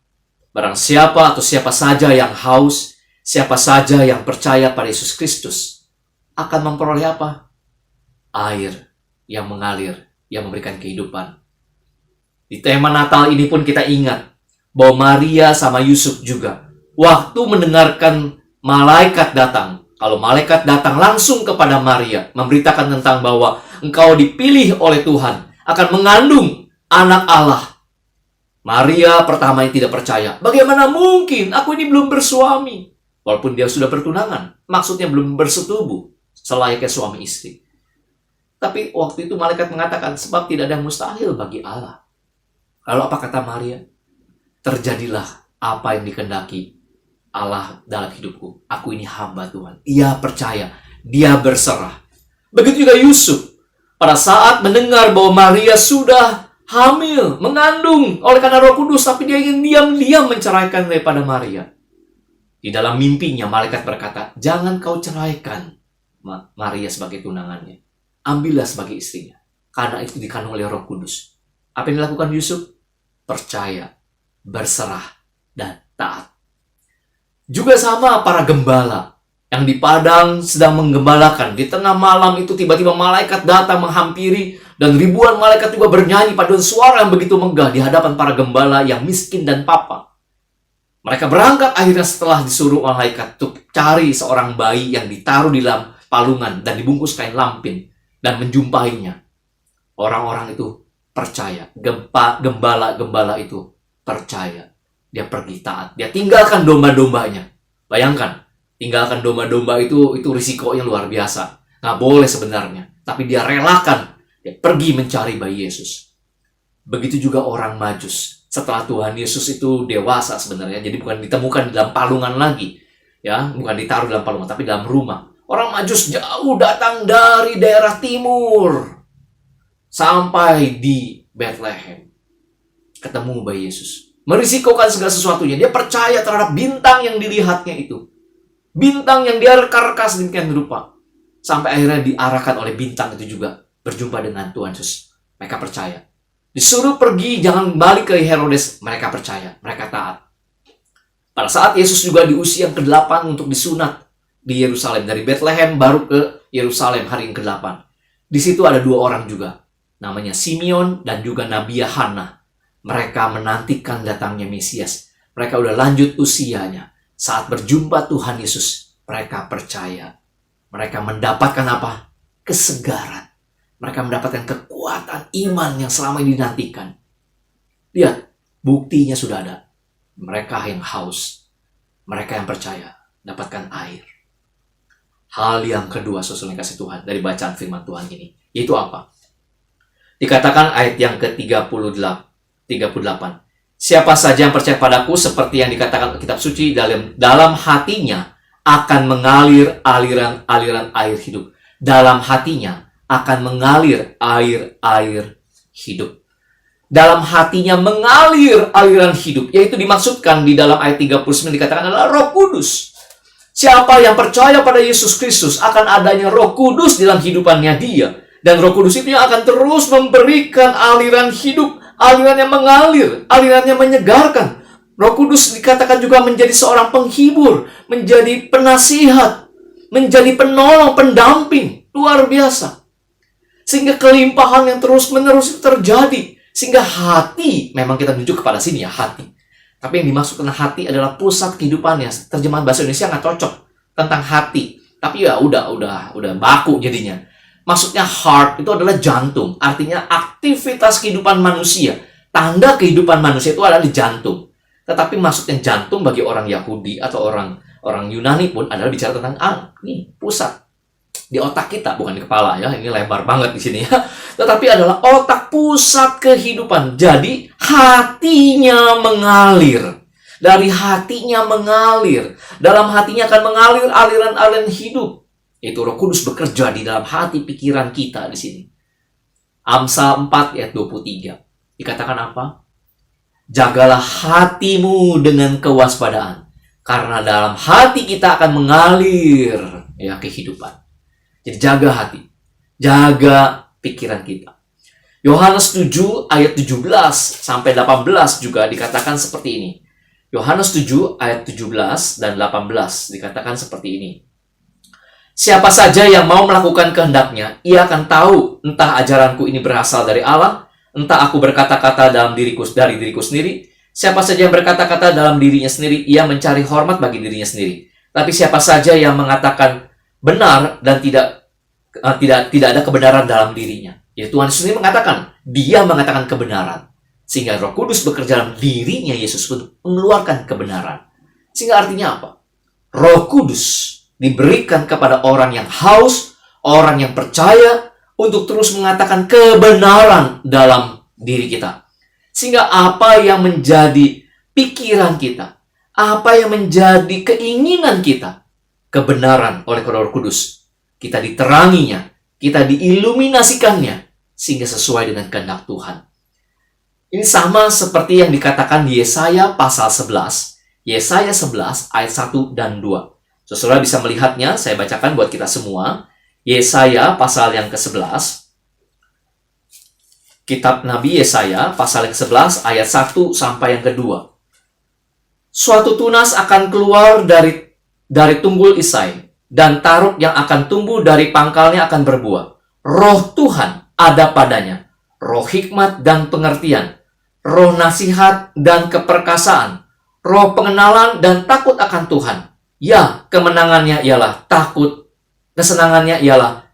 barang siapa atau siapa saja yang haus, siapa saja yang percaya pada Yesus Kristus, akan memperoleh apa? Air yang mengalir, yang memberikan kehidupan. Di tema Natal ini pun kita ingat bahwa Maria sama Yusuf juga, waktu mendengarkan malaikat datang, kalau malaikat datang langsung kepada Maria, memberitakan tentang bahwa engkau dipilih oleh Tuhan, akan mengandung anak Allah. Maria pertama yang tidak percaya. Bagaimana mungkin? Aku ini belum bersuami. Walaupun dia sudah bertunangan. Maksudnya belum bersetubuh. Selayaknya suami istri. Tapi waktu itu malaikat mengatakan, sebab tidak ada yang mustahil bagi Allah. Lalu apa kata Maria? Terjadilah apa yang dikehendaki Allah dalam hidupku. Aku ini hamba Tuhan. Ia percaya. Dia berserah. Begitu juga Yusuf. Pada saat mendengar bahwa Maria sudah hamil, mengandung oleh karena Roh Kudus, tapi dia ingin diam-diam menceraikan daripada Maria. Di dalam mimpinya, malaikat berkata, jangan kau ceraikan Maria sebagai tunangannya. Ambillah sebagai istrinya. Karena itu dikandung oleh Roh Kudus. Apa yang dilakukan Yusuf? Percaya, berserah, dan taat. Juga sama para gembala yang di padang sedang menggembalakan. Di tengah malam itu tiba-tiba malaikat datang menghampiri dan ribuan malaikat juga bernyanyi paduan suara yang begitu megah di hadapan para gembala yang miskin dan papa. Mereka berangkat akhirnya setelah disuruh malaikat untuk cari seorang bayi yang ditaruh di dalam palungan dan dibungkus kain lampin dan menjumpainya. Orang-orang itu percaya. Gembala-gembala itu percaya. dia pergi taat. Dia tinggalkan domba-dombanya. Bayangkan, tinggalkan domba-domba itu risikonya luar biasa. Nggak boleh sebenarnya. Tapi dia relakan. Dia pergi mencari bayi Yesus. Begitu juga orang Majus. Setelah Tuhan Yesus itu dewasa sebenarnya. Jadi bukan ditemukan di dalam palungan lagi. Ya, bukan ditaruh dalam palungan, tapi dalam rumah. Orang Majus jauh datang dari daerah timur. Sampai di Bethlehem. Ketemu bayi Yesus. Merisikokan segala sesuatunya. Dia percaya terhadap bintang yang dilihatnya itu. Bintang yang dia reka-reka sedemikian rupa. Sampai akhirnya diarahkan oleh bintang itu juga. Berjumpa dengan Tuhan Yesus. Mereka percaya. Disuruh pergi, jangan balik ke Herodes. Mereka percaya, mereka taat. Pada saat Yesus juga di usia yang ke-8 untuk disunat di Yerusalem. Dari Bethlehem baru ke Yerusalem hari yang ke-8. Di situ ada 2 orang juga. Namanya Simeon dan juga Nabi Hana. Mereka menantikan datangnya Mesias. Mereka udah lanjut usianya. Saat berjumpa Tuhan Yesus, mereka percaya. Mereka mendapatkan apa? Kesegaran. Mereka mendapatkan kekuatan iman yang selama ini dinantikan. Lihat, buktinya sudah ada. Mereka yang haus, mereka yang percaya, dapatkan air. Hal yang kedua, saudara yang kasih Tuhan, dari bacaan firman Tuhan ini, yaitu apa? Dikatakan ayat yang ke-38. Siapa saja yang percaya padaku, seperti yang dikatakan kitab suci, dalam hatinya akan mengalir aliran-aliran air hidup. Dalam hatinya akan mengalir air-air hidup. Dalam hatinya mengalir aliran hidup. Yaitu dimaksudkan di dalam ayat 39 dikatakan adalah Roh Kudus. Siapa yang percaya pada Yesus Kristus akan adanya Roh Kudus dalam hidupannya dia. Dan Roh Kudus itu yang akan terus memberikan aliran hidup. Aliran yang mengalir. Aliran yang menyegarkan. Roh Kudus dikatakan juga menjadi seorang penghibur. Menjadi penasihat. Menjadi penolong, pendamping. Luar biasa. Sehingga kelimpahan yang terus-menerus terjadi. Sehingga hati, memang kita menuju kepada sini ya, hati. Tapi yang dimaksudkan hati adalah pusat kehidupannya. Terjemahan bahasa Indonesia nggak cocok tentang hati. Tapi ya udah baku jadinya. Maksudnya heart itu adalah jantung. Artinya aktivitas kehidupan manusia. Tanda kehidupan manusia itu adalah di jantung. Tetapi maksudnya jantung bagi orang Yahudi atau orang Yunani pun adalah bicara tentang ini pusat. Di otak kita, bukan di kepala ya. Ini lebar banget di sini ya. Tetapi adalah otak pusat kehidupan. Jadi hatinya mengalir. Dari hatinya mengalir. Dalam hatinya akan mengalir aliran-aliran hidup. Itu Roh Kudus bekerja di dalam hati pikiran kita di sini. Amsal 4 ayat 23. Dikatakan apa? Jagalah hatimu dengan kewaspadaan. Karena dalam hati kita akan mengalir ya kehidupan. Jadi jaga hati. Jaga pikiran kita. Yohanes 7 ayat 17 sampai 18 juga dikatakan seperti ini. Yohanes 7 ayat 17 dan 18 dikatakan seperti ini. Siapa saja yang mau melakukan kehendaknya, ia akan tahu entah ajaranku ini berasal dari Allah, entah aku berkata-kata dari diriku sendiri. Siapa saja yang berkata-kata dalam dirinya sendiri, ia mencari hormat bagi dirinya sendiri. Tapi siapa saja yang mengatakan benar dan tidak ada kebenaran dalam dirinya. Ya Tuhan sendiri mengatakan, dia mengatakan kebenaran. Sehingga Roh Kudus bekerja dalam dirinya Yesus untuk mengeluarkan kebenaran. Sehingga artinya apa? Roh Kudus diberikan kepada orang yang haus, orang yang percaya untuk terus mengatakan kebenaran dalam diri kita. Sehingga apa yang menjadi pikiran kita, apa yang menjadi keinginan kita, kebenaran oleh Roh Kudus. Kita diteranginya, kita diiluminasikannya, sehingga sesuai dengan kehendak Tuhan. Ini sama seperti yang dikatakan di Yesaya pasal 11. Yesaya 11 ayat 1 dan 2. Saudara bisa melihatnya, saya bacakan buat kita semua. Yesaya pasal yang ke-11. Kitab Nabi Yesaya pasal yang ke-11 ayat 1 sampai yang kedua. Suatu tunas akan keluar dari tunggul Isai, dan taruk yang akan tumbuh dari pangkalnya akan berbuah. Roh Tuhan ada padanya, roh hikmat dan pengertian, roh nasihat dan keperkasaan, roh pengenalan dan takut akan Tuhan. Ya, kesenangannya ialah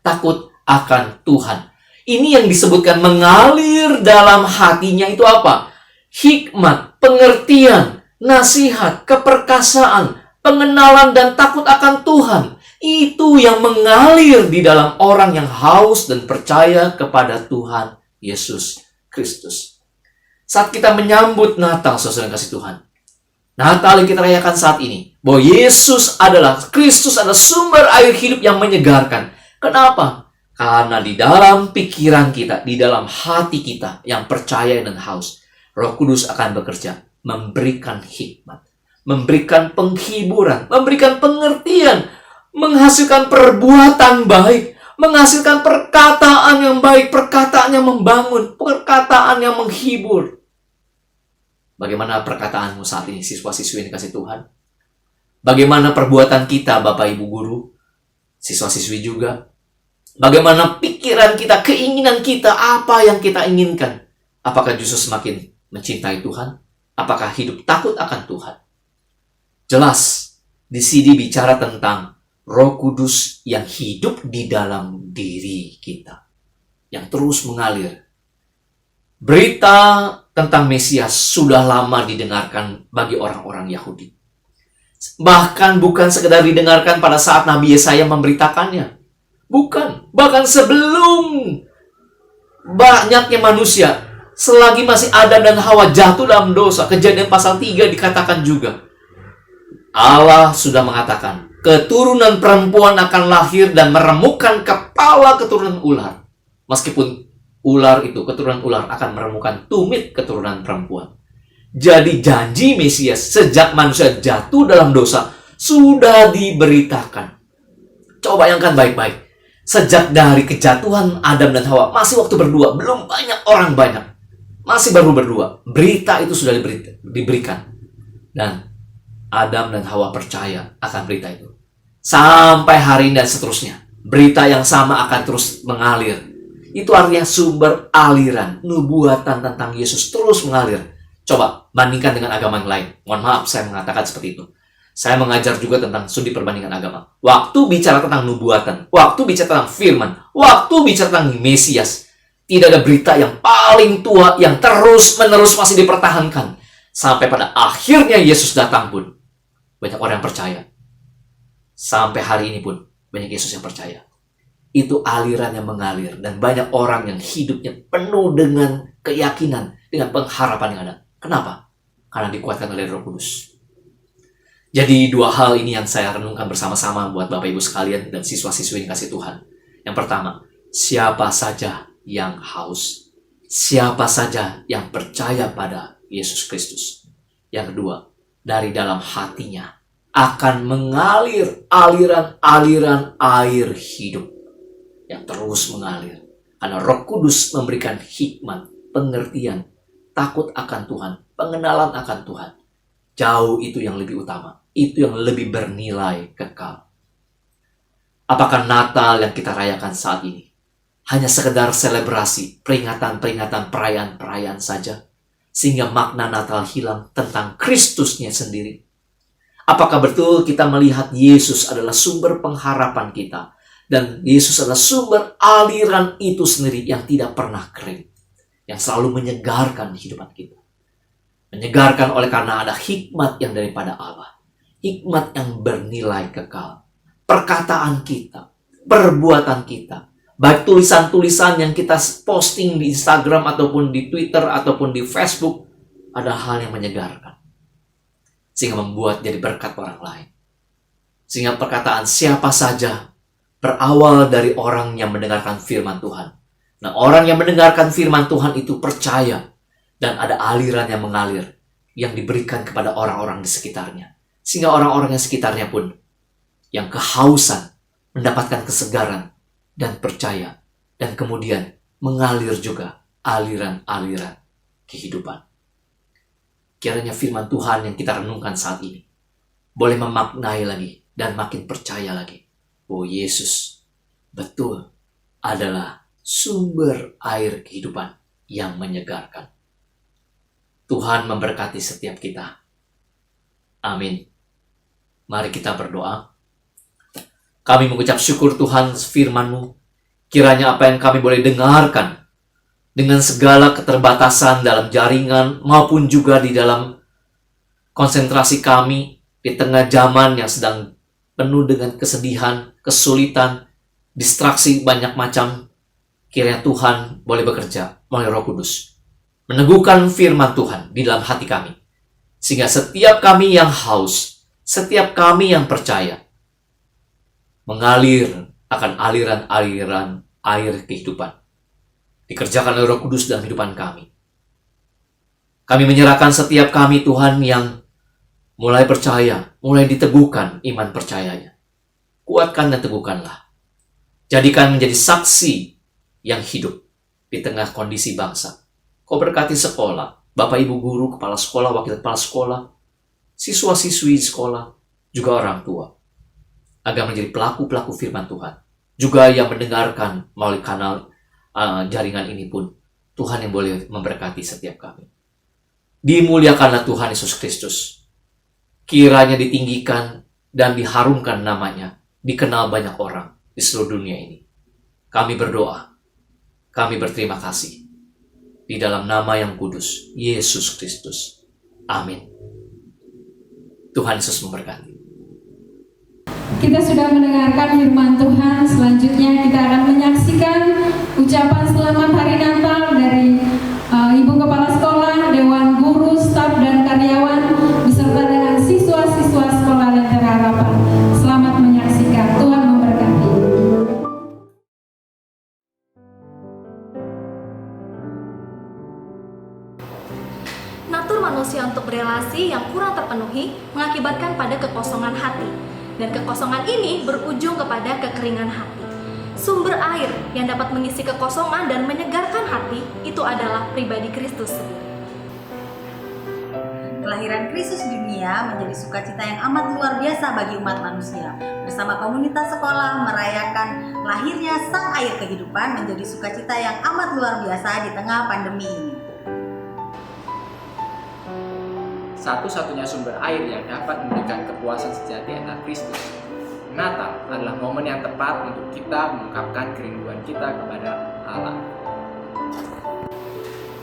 takut akan Tuhan. Ini yang disebutkan mengalir dalam hatinya itu apa? Hikmat, pengertian, nasihat, keperkasaan, pengenalan dan takut akan Tuhan. Itu yang mengalir di dalam orang yang haus dan percaya kepada Tuhan Yesus Kristus. Saat kita menyambut Natal, saudara yang kasih Tuhan, Natal yang kita rayakan saat ini, bahwa Yesus adalah, Kristus adalah sumber air hidup yang menyegarkan. Kenapa? Karena di dalam pikiran kita, di dalam hati kita yang percaya dan haus, Roh Kudus akan bekerja, memberikan hikmat, memberikan penghiburan, memberikan pengertian, menghasilkan perbuatan baik, menghasilkan perkataan yang baik, perkataan yang membangun, perkataan yang menghibur. Bagaimana perkataanmu saat ini, siswa-siswi yang dikasih Tuhan? Bagaimana perbuatan kita, Bapak Ibu Guru, siswa-siswi juga? Bagaimana pikiran kita, keinginan kita, apa yang kita inginkan? Apakah justru semakin mencintai Tuhan? Apakah hidup takut akan Tuhan? Jelas, di sini bicara tentang Roh Kudus yang hidup di dalam diri kita, yang terus mengalir. Berita tentang Mesias sudah lama didengarkan bagi orang-orang Yahudi. Bahkan bukan sekedar didengarkan pada saat Nabi Yesaya memberitakannya. Bukan, bahkan sebelum banyaknya manusia, selagi masih Adam dan Hawa jatuh dalam dosa, Kejadian pasal 3 dikatakan juga, Allah sudah mengatakan, keturunan perempuan akan lahir dan meremukkan kepala keturunan ular. Meskipun ular itu, keturunan ular akan meremukkan tumit keturunan perempuan. Jadi janji Mesias sejak manusia jatuh dalam dosa sudah diberitakan. Coba bayangkan baik-baik. Sejak dari kejatuhan Adam dan Hawa, masih waktu berdua, belum banyak orang banyak. Masih baru berdua. Berita itu sudah diberikan. Dan Adam dan Hawa percaya akan berita itu. Sampai hari ini dan seterusnya. Berita yang sama akan terus mengalir. Itu artinya sumber aliran. Nubuatan tentang Yesus terus mengalir. Coba bandingkan dengan agama yang lain. Mohon maaf saya mengatakan seperti itu. Saya mengajar juga tentang studi perbandingan agama. Waktu bicara tentang nubuatan, waktu bicara tentang firman, waktu bicara tentang Mesias, tidak ada berita yang paling tua yang terus-menerus masih dipertahankan. Sampai pada akhirnya Yesus datang pun, banyak orang yang percaya. Sampai hari ini pun, banyak Yesus yang percaya. Itu aliran yang mengalir. Dan banyak orang yang hidupnya penuh dengan keyakinan, dengan pengharapan yang ada. Kenapa? Karena dikuatkan oleh Roh Kudus. Jadi dua hal ini yang saya renungkan bersama-sama buat Bapak Ibu sekalian dan siswa-siswi yang kasih Tuhan. Yang pertama, siapa saja yang haus? Siapa saja yang percaya pada Yesus Kristus? Yang kedua, dari dalam hatinya akan mengalir aliran-aliran air hidup yang terus mengalir. Karena Roh Kudus memberikan hikmat, pengertian, takut akan Tuhan, pengenalan akan Tuhan. Jauh itu yang lebih utama. Itu yang lebih bernilai kekal. Apakah Natal yang kita rayakan saat ini hanya sekedar selebrasi, peringatan-peringatan, perayaan-perayaan saja, sehingga makna Natal hilang tentang Kristusnya sendiri? Apakah betul kita melihat Yesus adalah sumber pengharapan kita, dan Yesus adalah sumber aliran itu sendiri yang tidak pernah kering, yang selalu menyegarkan kehidupan kita? Menyegarkan oleh karena ada hikmat yang daripada Allah. Hikmat yang bernilai kekal. Perkataan kita, perbuatan kita, baik tulisan-tulisan yang kita posting di Instagram ataupun di Twitter ataupun di Facebook, ada hal yang menyegarkan. Sehingga membuat jadi berkat orang lain. Sehingga perkataan siapa saja berawal dari orang yang mendengarkan firman Tuhan. Nah, orang yang mendengarkan firman Tuhan itu percaya. Dan ada aliran yang mengalir, yang diberikan kepada orang-orang di sekitarnya. Sehingga orang-orang yang sekitarnya pun, yang kehausan, mendapatkan kesegaran, dan percaya. Dan kemudian mengalir juga aliran-aliran kehidupan. Kiranya firman Tuhan yang kita renungkan saat ini, boleh memaknai lagi, dan makin percaya lagi, bahwa Yesus betul adalah sumber air kehidupan yang menyegarkan. Tuhan memberkati setiap kita. Amin. Mari kita berdoa. Kami mengucap syukur Tuhan firman-Mu. Kiranya apa yang kami boleh dengarkan dengan segala keterbatasan dalam jaringan maupun juga di dalam konsentrasi kami di tengah zaman yang sedang penuh dengan kesedihan, kesulitan, distraksi banyak macam. Kiranya Tuhan boleh bekerja melalui Roh Kudus, meneguhkan firman Tuhan di dalam hati kami, sehingga setiap kami yang haus, setiap kami yang percaya, mengalir akan aliran-aliran air kehidupan, dikerjakan oleh Roh Kudus dalam kehidupan kami. Kami menyerahkan setiap kami, Tuhan, yang mulai percaya, mulai diteguhkan iman percayanya. Kuatkan dan teguhkanlah. Jadikan menjadi saksi yang hidup di tengah kondisi bangsa. Kau berkati sekolah, Bapak Ibu guru, kepala sekolah, wakil kepala sekolah, siswa-siswi di sekolah, juga orang tua, agar menjadi pelaku-pelaku firman Tuhan. Juga yang mendengarkan melalui kanal jaringan ini pun, Tuhan yang boleh memberkati setiap kami. Dimuliakanlah Tuhan Yesus Kristus. Kiranya ditinggikan dan diharumkan namanya, dikenal banyak orang di seluruh dunia ini. Kami berdoa, kami berterima kasih. Di dalam nama yang kudus, Yesus Kristus. Amin. Tuhan Yesus memberkati. Kita sudah mendengarkan firman Tuhan. Selanjutnya kita akan menyaksikan ucapan selamat hari Natal dari Ibu Kepala Sekolah, Dewan Guru, staf dan karyawan, beserta dengan siswa-siswa Sekolah Lentera Harapan. Selamat menyaksikan. Tuhan memberkati. Natur manusia untuk berelasi yang kurang terpenuhi mengakibatkan pada kekosongan hati. Dan kekosongan ini berujung kepada kekeringan hati. Sumber air yang dapat mengisi kekosongan dan menyegarkan hati itu adalah pribadi Kristus sendiri. Kelahiran Kristus di dunia menjadi sukacita yang amat luar biasa bagi umat manusia. Bersama komunitas sekolah merayakan lahirnya Sang Air Kehidupan menjadi sukacita yang amat luar biasa di tengah pandemi ini. Satu-satunya sumber air yang dapat memberikan kepuasan sejati adalah Kristus. Natal adalah momen yang tepat untuk kita mengungkapkan kerinduan kita kepada Allah.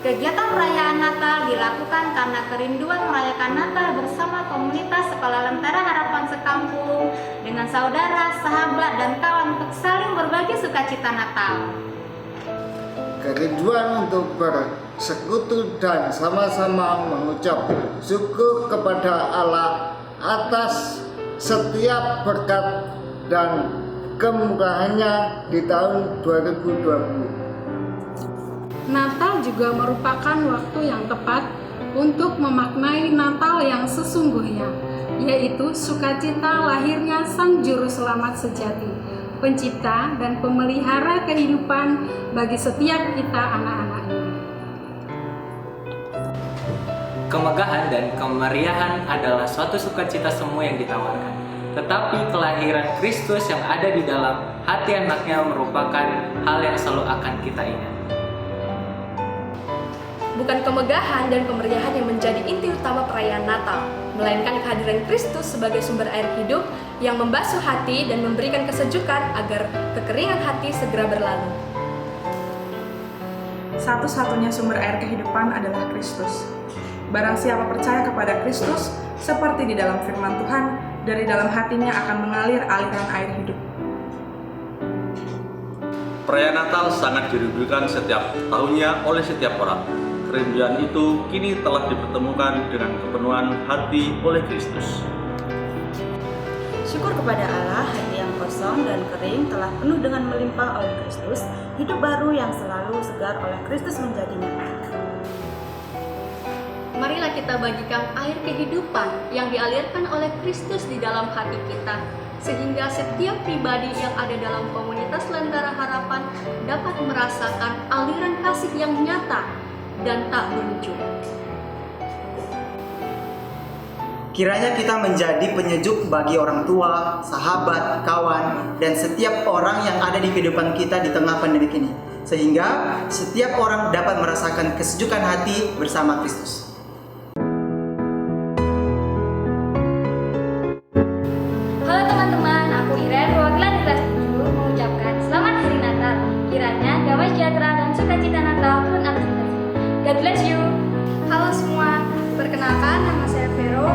Kegiatan perayaan Natal dilakukan karena kerinduan merayakan Natal bersama komunitas Sekolah Lentera Harapan sekampung dengan saudara, sahabat, dan kawan untuk saling berbagi sukacita Natal. Kerinduan untuk bersekutu dan sama-sama mengucap syukur kepada Allah atas setiap berkat dan kemurahannya di tahun 2020. Natal juga merupakan waktu yang tepat untuk memaknai Natal yang sesungguhnya, yaitu sukacita lahirnya Sang Juru Selamat sejati, Pencipta dan Pemelihara kehidupan bagi setiap kita anak-anaknya. Kemegahan dan kemeriahan adalah suatu sukacita semua yang ditawarkan. Tetapi kelahiran Kristus yang ada di dalam hati anaknya merupakan hal yang selalu akan kita ingat. Bukan kemegahan dan kemeriahan yang menjadi inti utama perayaan Natal, melainkan kehadiran Kristus sebagai sumber air hidup yang membasuh hati dan memberikan kesejukan agar kekeringan hati segera berlalu. Satu-satunya sumber air kehidupan adalah Kristus. Barang siapa percaya kepada Kristus, seperti di dalam firman Tuhan, dari dalam hatinya akan mengalir aliran air hidup. Perayaan Natal sangat dirindukan setiap tahunnya oleh setiap orang. Kerinduan itu kini telah dipertemukan dengan kepenuhan hati oleh Kristus. Syukur kepada Allah, hati yang kosong dan kering telah penuh dengan melimpah oleh Kristus, hidup baru yang selalu segar oleh Kristus menjadi nyata. Marilah kita bagikan air kehidupan yang dialirkan oleh Kristus di dalam hati kita, sehingga setiap pribadi yang ada dalam komunitas Lentera Harapan dapat merasakan aliran kasih yang nyata dan tak berujung. Kiranya kita menjadi penyejuk bagi orang tua, sahabat, kawan, dan setiap orang yang ada di kehidupan kita di tengah pandemi ini, sehingga setiap orang dapat merasakan kesejukan hati bersama Kristus. Halo teman-teman, aku Iren, perwakilan di kelas 7 mengucapkan selamat hari Natal. Kiranya damai sejahtera dan sukacita Natal turun atas kita. God bless you. Halo semua, perkenalkan nama saya Vero.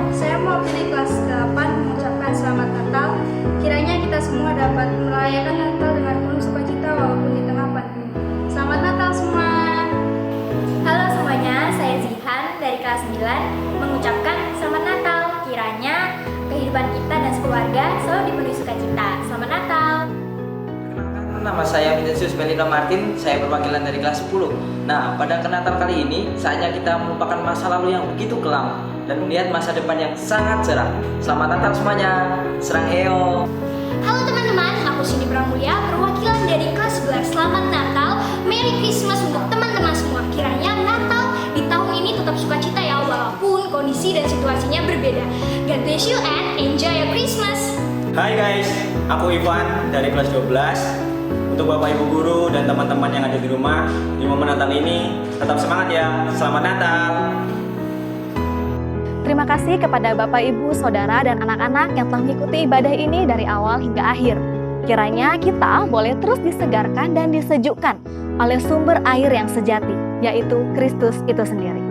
mengucapkan Selamat Natal. Kiranya kehidupan kita dan keluarga selalu dipenuhi sukacita. Selamat Natal. Nama saya Vincenzius Melina Martin, saya perwakilan dari kelas 10. Nah, pada Natal kali ini, saatnya kita melupakan masa lalu yang begitu kelam dan melihat masa depan yang sangat cerah. Selamat Natal semuanya, serang heo. Halo teman-teman, aku Cindy Pramulia, perwakilan dari kelas 11. Selamat Natal, Merry Christmas untuk teman-teman semua. Kiranya Natal di tahun ini tetap sukacita ya, walaupun kondisi dan situasinya berbeda. God bless you and enjoy your Christmas. Hai guys, aku Ivan dari kelas 12. Untuk Bapak Ibu Guru dan teman-teman yang ada di rumah, di momen Natal ini tetap semangat ya. Selamat Natal. Terima kasih kepada Bapak, Ibu, Saudara, dan anak-anak yang telah mengikuti ibadah ini dari awal hingga akhir. Kiranya kita boleh terus disegarkan dan disejukkan oleh sumber air yang sejati, yaitu Kristus itu sendiri.